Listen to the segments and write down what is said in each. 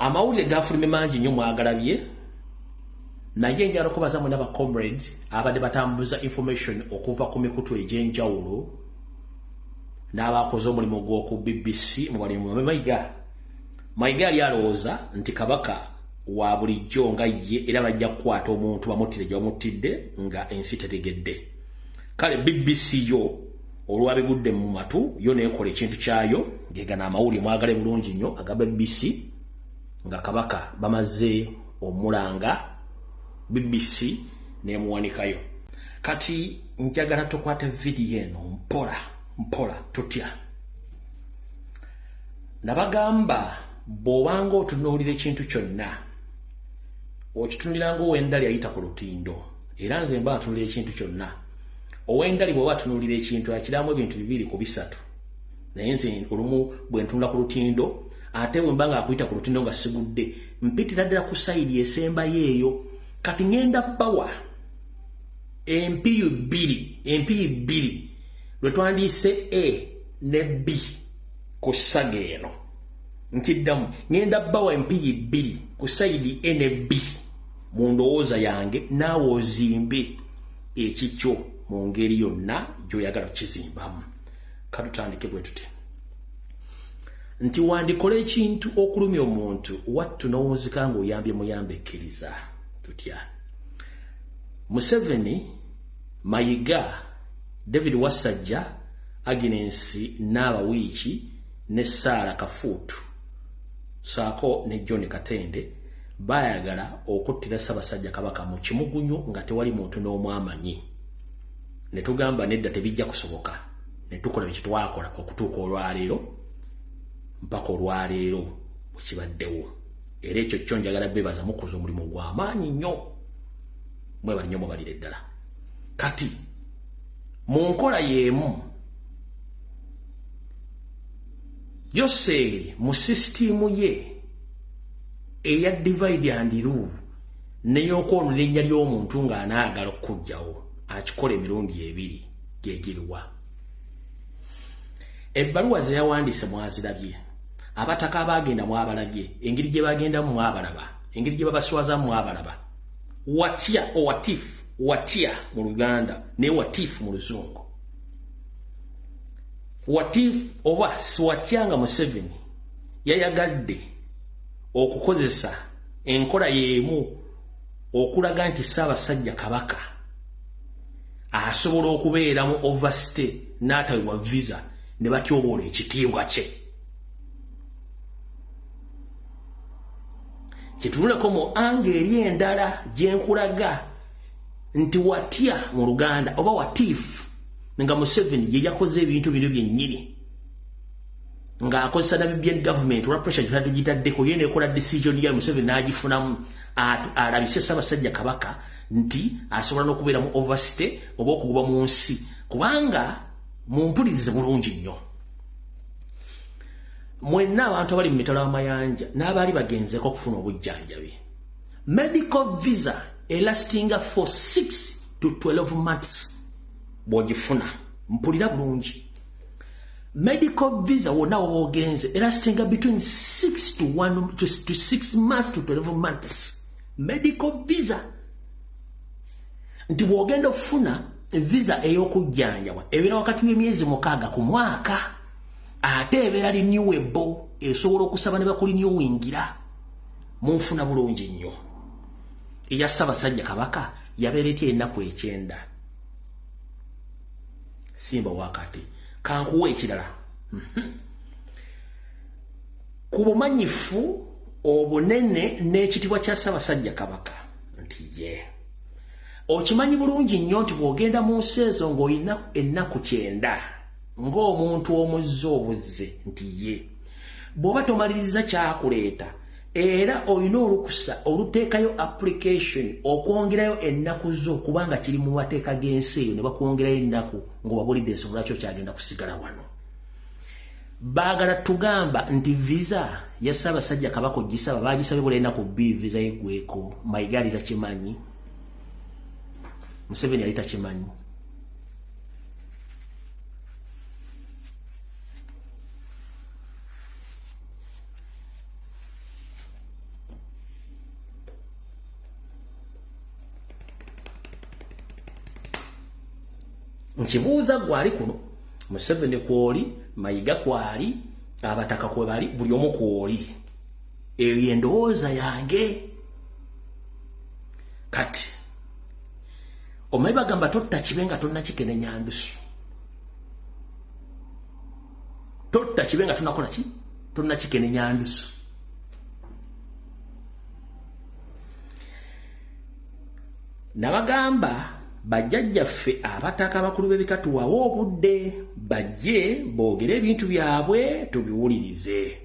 amawulire gafulumye mangi nnyo mwagalabye naye njala okubaza mwena ba comrade abadde batambuza information okuva ku mikutu egy'enjawulo n'abakoze omulimu gw'oku BBC mu balimu Mayiga yali alowooza nti Kabaka wa bulijjo nga ye era bajja kukwata omuntu bamuttire gye bamuttidde nga ensi tetegedde. Kale BBC yo olwabigudde mu matu yo neekola ekintu kyayo gegana amawulire mwagale bulungi nnyo aga BBC nga Kabaka bamaze omulanga BBC nemuwanikayo. Kati njagala tukwate video eno mpola tutya. Nabagamba bw'obanga otunuulira ekintu kyonna okitunulira ng'owendali ayita ku lutindo era nze mba ntunulira ekintu kyonna. Owendali bw'oba atunuulira ekintu akiramu ebintu 2 ku 3 naye nze olumu bwe ntunula ku lutindo ate bwe mba nga akuyita ku lutindo nga sigudde mpitira ddala ku sayidi esembayo eyo. Kati ngenda bawa empiyu 2 lwe twandiise A ne B ku ssaga eno. Nkiddamu ngenda bawa empiyu 2 ku sayidi A ne B mu ndowooza yange naawe ozimbe ekikyo mu ngeri yonna gy'oyagala kizimbamu. Katutandike bwe tuti nti wandikola ekintu okulumya omuntu wattu n'owunzika ng'oyambye muyambe ekkiriza tutya. Museveni, Mayiga, David Wasajja, Agnes Naabawiiki ne Sarah Kafuutu saako ne John Katende bayagala okuttira Ssaabasajja Kabaka mu kimugunyu nga tewali muntu n'omu amanyi. Ne tugamba nedda tebijja kusoboka. Ne tukola bye twakola okutuuka olwaleero mpaka olwaleero bwe kibaddewo. Era ekyo kyo njagala bebaza mukoze omulimu gw'amaanyi nnyo. Mwebali nnyo mubalire ddala. Kati mu nkola y'emu Yoseri mu sisitimu ye eya divide and rule n'ey'okwonona erinnya ly'omuntu ng'anaagala okujjawo akikola emirundi 2 gyegiriwa. Ebbaluwa ze yawandiise mwazirabye. Abataka abagenda mwabalabye. Engeri gye bagendamu mwabalaba. Engeri gye babaswazamu mwabalaba. Watya o watifu. Watya mu Luganda ne watifu mu Luzungu. Watifu oba siwatyanga Museveni yayagadde okukozesa enkola y'emu okulaga nti Ssaabasajja Kabaka asobola okubeera mu overstay n'atawebwa visa ne batyoboola ekitiibwa kye. Kitunuleko mu anga eri endala gye nkulaga nti watya mu Luganda oba watifu nga Museveni ye yakoze ebintu bino byennyini ng'akozesa Namibian government olwa pressure gye tugitaddeko ye neekola decision ya Museveni n'agifunamu alabise Ssaabasajja Kabaka nti asobola n'okubeera mu overstay oba okugoba mu nsi kubanga mumpulirize bulungi nnyo. Mwenna abantu abali mu mitala w'amayanja n'abaali bagenzeko okufuna obujjanjabi. Medical visa elastinga for 6 to 12 months bw'ogifuna mpulira bulungi. Medical visa wonna woba ogenze elastinga between 6 to 6 months to 12 months. Medical visa nti bw'ogenda okufuna visa ey'okujjanjabwa ebeera wakati w'emyezi 6 ku mwaka ate ebeera renewable esobola okusaba ne bakulinnyowingira munfuna bulungi nnyo. Eya Ssaabasajja Kabaka yabeera etya ennaku 9 simba wakati kankuwa ekirala ku bumanyifu obunene n'ekitibwa kya Ssaabasajja Kabaka nti ye okimanyi bulungi nnyo nti bw'ogenda mu nsi ezo ng'olina ennaku 9 ng'omuntu omuzze obuzze nti ye bw'oba tomaliriza kyakuleeta era olina olukusa oluteekayo application okwongerayo ennaku zo kubanga kiri mu mateeka g'ensi eyo ne bakwongerayo ennaku ng'obabulidde ensonga lwaki okyagenda kusigala wano. Baagala tugamba nti visa ya Ssaabasajja Kabaka ogisaba baagisabye bula ennaku 2 visa yeggweko. Mayiga yali takimanyi, Museveni yali takimanyi. nkibuuza gwali kuno Museveni kwoli Mayiga kwali abataka kwe bali buli omu kwoli eyo endowooza yange kati omayi bagamba totta kibenga tonna kikenenya ndusu totta kibenga tunakola ki tonna kikenenya ndusu nabagamba bajjajjaffe abataka bakulu b'ebikatuwawo obudde bajje boogere ebintu byabwe tubiwulirize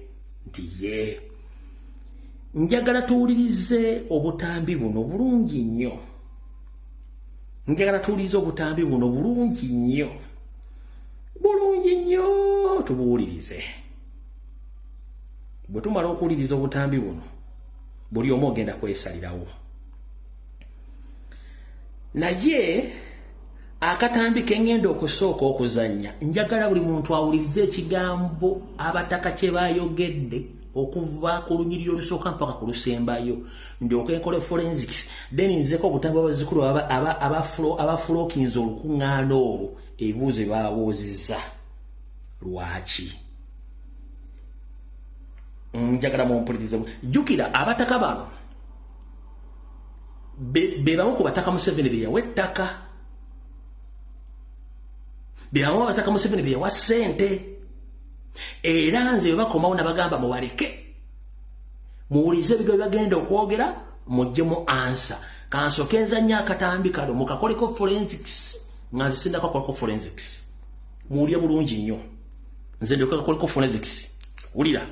nti ye njagala tuwulirize obutambi buno bulungi nnyo njagala tuwulirize obutambi buno bulungi nnyo tubuwulirize bwe tumala okuwuliriza obutambi buno buli omu ogenda kwesalirawo naye akatambi kengenda okusooka okuzannya njagala buli muntu awulirize ekigambo abataka kye bayogedde okuva ku lunyiriri olusooka mpaka ku lusembayo ndyoka enkola forensics then nzeko okutambi abazzukulu abafulookinze olukuŋŋaana olwo ebibuuzo babuuzizza lwaki njagala mumpulirize jjukira abataka bano be bamu ku bataka Museveni be yawa ettaka be bamu abataka Museveni be yawa ssente era nze bwe bakomawo nabagamba mubaleke muwulize ebigo bagenda okwogera muggyemu ansa kansooke nzannya akatambi kano mukakoleko forensics nga nze sindakakolako forensics muwulye bulungi nnyo nze ndyoka kakoleko forensics wulira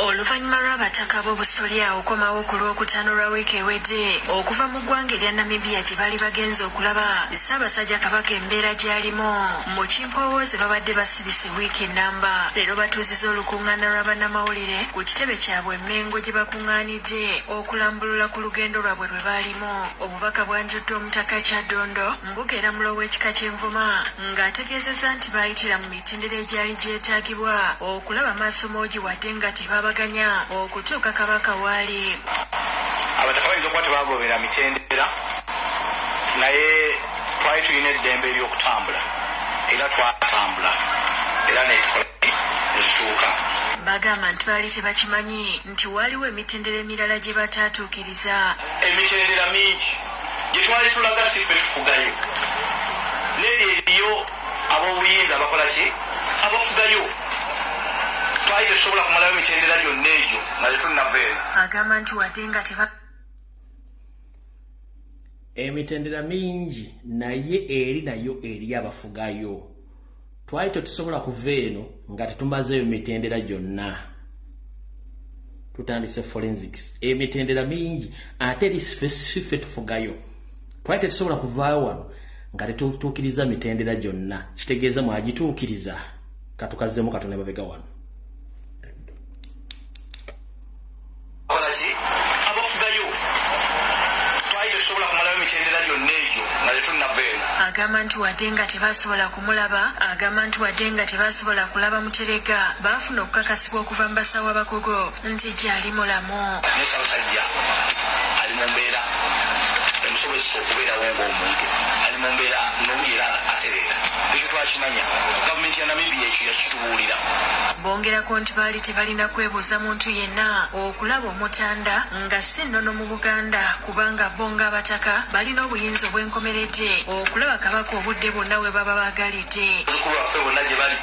oluvannyuma lw'abataka b'obusolya okomawo ku lwokutaano lwa wiiki ewedde okuva mu ggwanga erya Namibia gye bali bagenze okulaba Ssaabasajja Kabaka embeera gy'alimu mu kimpowooze babadde basibise wiiki nnamba leero batuuzizza olukuŋŋaana lw'abannamawulire ku kitebe kyabwe Mmengo gye bakuŋŋaanidde okulambulula ku lugendo lwabwe lwe baalimu obubaka bwanjudde Omutaka Kyaddondo Mbugeera Mulo w'ekika ky'Envuma ng'ategeezezza nti baayitira mu mitendera egyali gyetaagibwa okulaba maaso moogi wadde nga tebabaganya okutuuka Kabaka waali. Abataka bayinza okuba tebagoberera mitendera naye twali tulina eddembe ery'okutambula era twatambula era netutuuka. Bagamba nti baali tebakimanyi nti waaliwo emitendera emirala gye bataatuukiriza. Emitendera mingi gye twali tulaga siffe tufugayo naye eriyo ab'obuyinza abakola ki abafugayo twali tetusobola kumalayo emitendera gyonna egyo nga tetunnaveera. Agamba nti wadde nga emitendera mingi naye eri nayo eri abafugayo twali tetusobola kuva eno nga tetumazeeyo mitendera gyonna tutandise forensics emitendera mingi ate eri fiffe tufugayo twali tetusobola kuvaayo wano nga tetutuukiriza mitendera gyonna kitegeeza mwagituukiriza katukazzemu Katonda babega wano. Agamba nti wadde nga tebasobola kumulaba agamba nti wadde nga tebasobola kulaba Muterega baafuna okukakasibwa okuva mu basawo abakugu nti gy'ali mulamu. Ne Ssaabasajja ali mu mbeera emusobozesa okubeerawo ng'omuntu ali mu mbeera n'owulira atereera ekyo twakimanya gavumenti ya Namibia ekyo yakitubuulira. Bongerako nti baali tebalina kwebuuza muntu yenna okulaba Omutanda nga si nnono mu Buganda kubanga bo ng'abataka balina obuyinza obwenkomeredde okulaba Kabaka obudde bwonna we baba baagalidde. Abazukulu baffe bonna gye bali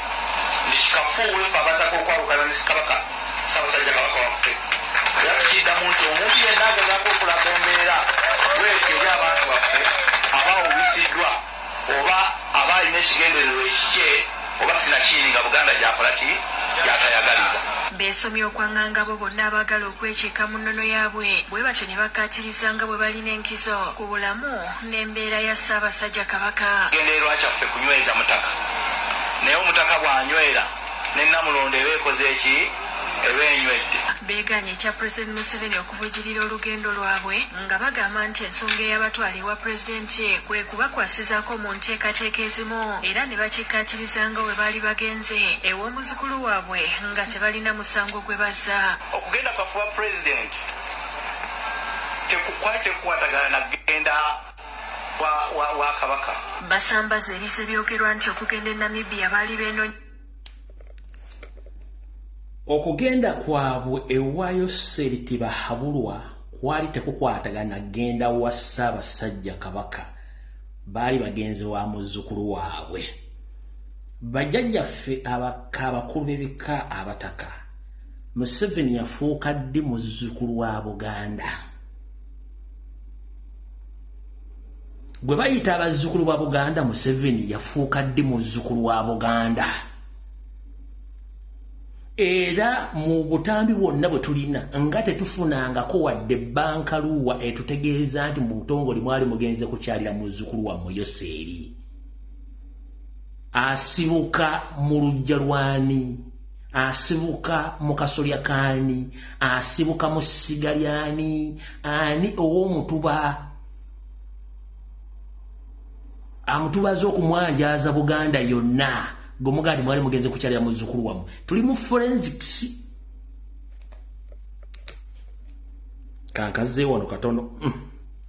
ndi kikafuuwe ffe abataka okwawukana ne Kabaka Ssaabasajja Kabaka waffe era tukiddamu nti omuntu yenna agezaako okulaga embeera bwetyo eri abantu baffe abaawubisiddwa oba aba alina ekigendererwa ekikye oba sinakiri nga Buganda gyakola ki gyatayagaliza. Beesomye okwaŋŋanga bo bonna abaagala okwekiika mu nnono yaabwe bwe batyo ne bakkaatiriza nga bwe balina enkizo ku bulamu n'embeera ya Ssaabasajja Kabaka. Kigendererwa kyaffe kunyweza mutaka naye omutaka bw'anywera ne Namulondo eba ekoze eki eba enywedde. Beeganye ekya Pulezidenti Museveni okuvujjirira olugendo lwabwe nga bagamba nti ensonga eyabatwala ewa Pulezidenti kwe kubakwasizaako mu nteekateeka ezimu era ne bakikkaatiriza nga we baali bagenze ew'omuzukulu waabwe nga tebalina musango gwe bazza. Okugenda kwaffe wa Pulezidenti kwali tekukwatagana na kugenda wa kabaka basambaza ebise byogerwa nti okugenda e Namibia baali beeno okugenda kwabwe ewa Yoseri Tibahabulwa kwali tekukwatagana genda wa Ssaabasajja Kabaka baali bagenzi wa muzzukulu waabwe bajjajjaffe abakulu b'ebika abataka Museveni yafuuka ddi muzzukulu wa Buganda gwe bayita abazzukulu ba Buganda Museveni yafuuka ddi muzzukulu wa Buganda era mu butambi bwonna bwe tulina nga tetufunangako wadde bankaluwa etutegeeza nti mu butongole mwali mugenze kukyalira muzzukulu wa Yoseri asibuka mu lujja lwani asibuka mu kasolya kaani asibuka mu ssiga lyani ani ow'omutuba amutubaza okumwanjaaza Buganda yonna gomugandi mwali mugenze kukyalira muzzukulu wamu tuli mu forensics kankaze wano katono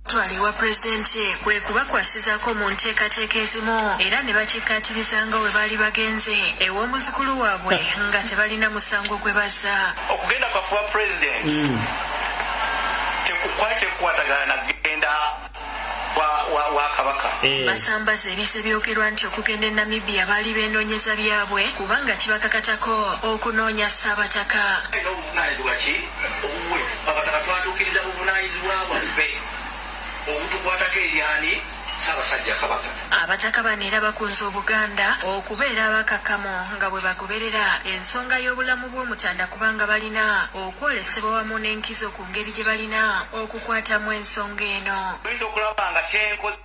twaliwa pulezidenti kwe kubakwasizaako mu nteekateeka ezimu era ne bakikkaatiriza nga we baali bagenze ew'omuzzukulu waabwe nga tebalina musango gwe bazza okugenda kwafuwa pulezidenti tekukwatagana nagenda wa kabaka basambaza ebise byogerwa nti okugenda e Namibia baali beenoonyeza byabwe kubanga kibakakatako okunoonya Ssaabataka alina obuvunaanyizibwa ki obuwe abataka twatuukiriza buvunaanyizibwa bwaffe obutukwatako eryani Ssaabasajja Kabaka abataka bano era bakunze Obuganda okubeera abakakamu nga bwe bagoberera ensonga y'obulamu bw'Omutanda kubanga balina okwolesebwa wamu n'enkizo ku ngeri gye balina okukwatamu ensonga eno oyinza okulaba nga kyenkoze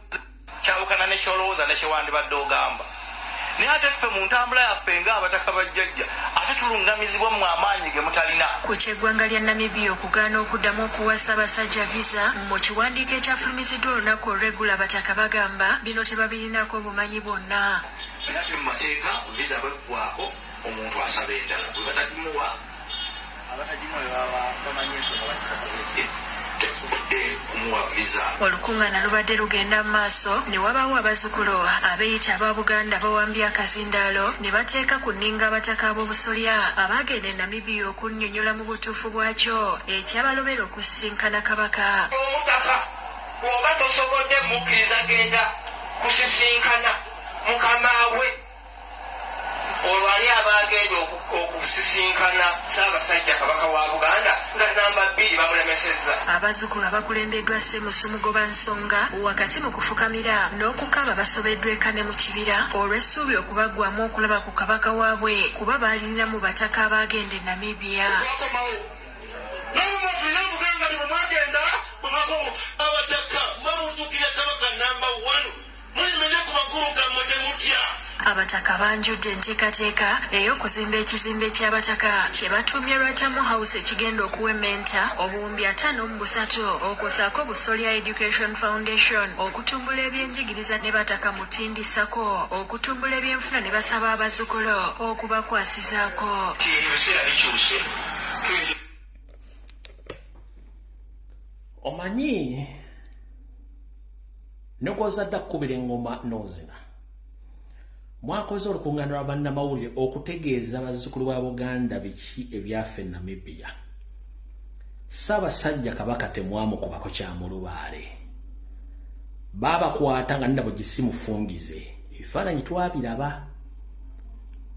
kyawukana ne kyolowooza ne kyewandibadde ogamba naye ate ffe mu ntambula yaffe ng'abataka bajjajja ate tulungamizibwa mu amaanyi ge mutalina ku ky'eggwanga lya Namibia okugaana okuddamu okuwa Ssaabasajja visa mu kiwandiiko ekyafulumiziddwa olunaku olw'eggulu abataka bagamba bino tebabirinako bumanyi bwonna era ate mu mateeka visa bweggwako omuntu asaba endala bwe batagimuwa abatagimuwa baba bamanyi ensonga tekubadde kumuwa visa olukuŋŋaana lubadde lugenda mu maaso ne wabaawo abazzukulu abeeyita aba Buganda bawambye akazindaalo ne bateeka ku nninga abataka ab'obusolya abaagenda e Namibia okunnyonnyola mu butuufu bwakyo ekyabalobera okusisinkana kabaka omutaka oba tosobodde mukkiriza genda kusisinkana mukamaawe olwo ali abaagenda okusisinkana Ssaabasajja Kabaka wa Buganda nga namba 2 bamulemesezza abazzukulu abakulembeddwa Ssemusu Mugobansonga wakati mu kufukamira n'okukaba basobeddwa ekane mu kibira olw'essuubi okubaggwamu okulaba ku kabaka waabwe kuba baalina mu bataka abaagenda e Namibia abataka banjudde enteekateeka ey'okuzimba ekizimbe ky'abataka kye batuumye Ratamu House ekigenda okuwemmenta obuwumbi 53 okusaako Busolya Education Foundation okutumbula ebyenjigiriza ne bataka mutindisako okutumbula ebyenfuna ne basaba abazzukulu okubakwasizaako omanyi nogozadde akkubira engoma n'ozina mwakoze olukuŋŋaana lwa bannamawulire okutegeeza abazzukulu ba Buganda biki ebyaffe e Namibia Ssaabasajja Kabaka temwamukubako kyamulubaale baabakwata nga nabo gye simufungize ebifaananyi twabiraba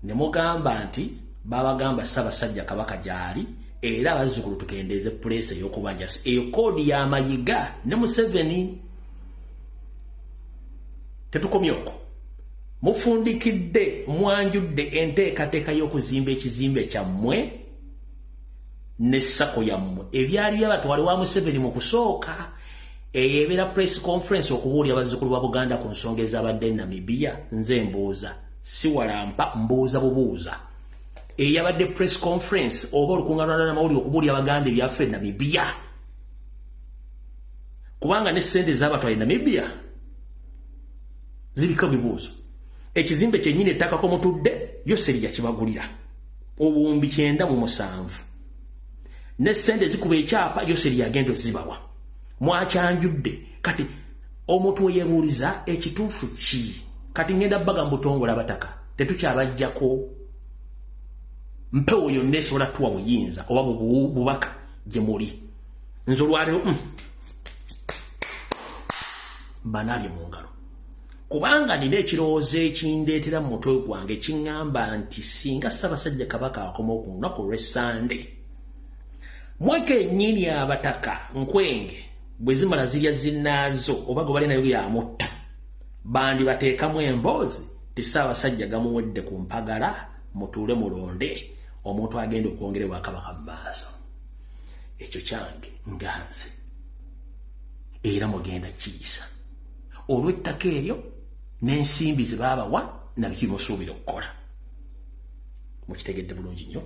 ne mugamba nti baabagamba Ssaabasajja Kabaka gy'ali era abazzukulu tukendeeze puleesi ey'okubanja eyo koodi y'amayiga ne Museveni tetukomye okwo mufundikidde mwanjudde enteekateeka y'okuzimba ekizimbe kyammwe n'essako yammwe ebyali byabatwale wa Museveni mu kusooka eyeebera press conference okubuulya abazzukulu ba Buganda ku nsonga ezabadde Namibia nze mbuuza si walampa mbuuza bubuuza eyabadde press conference oba olukuŋŋaana lw'amawulire okubuulya Abaganda ebyaffe Namibia kubanga ne ssente z'abatwale Namibia ziriko bibuuzo ekizimbe kyennyini ettaka ko mutudde Yoseri yakibagulira obuwumbi 97 ne ssente zikuba ekyapa Yoseri yagenda ozibawa mwakyanjudde kati omuntu yebuuliza ekituufu ki kati ngenda baga mbutongola abataka tetukyabajjako mpewo yonna esobola tuwa buyinza oba bubaka gye muli nze olwaleero mbanabye mu ngalo kubanga nina ekirowoozo ekindeetera mu mutwe gwange kiŋŋamba nti singa Ssaabasajja Kabaka akoma ku lunaku lw'Essande mweka ennyini abataka nkwenge bwe zimala zirya zinnaazo oba gwe bali nayo yamutta bandi bateekamu emboozi ti Ssaabasajja gamuwedde ku mpagala mutuule mulonde omuntu agenda okwongerebwa Kabaka mu maaso ekyo kyange nganze era mugenda kiyisa olw'ettaka eryo n'ensimbi ze baabawa nabyo kimusuubira okukola mukitegedde bulungi nnyo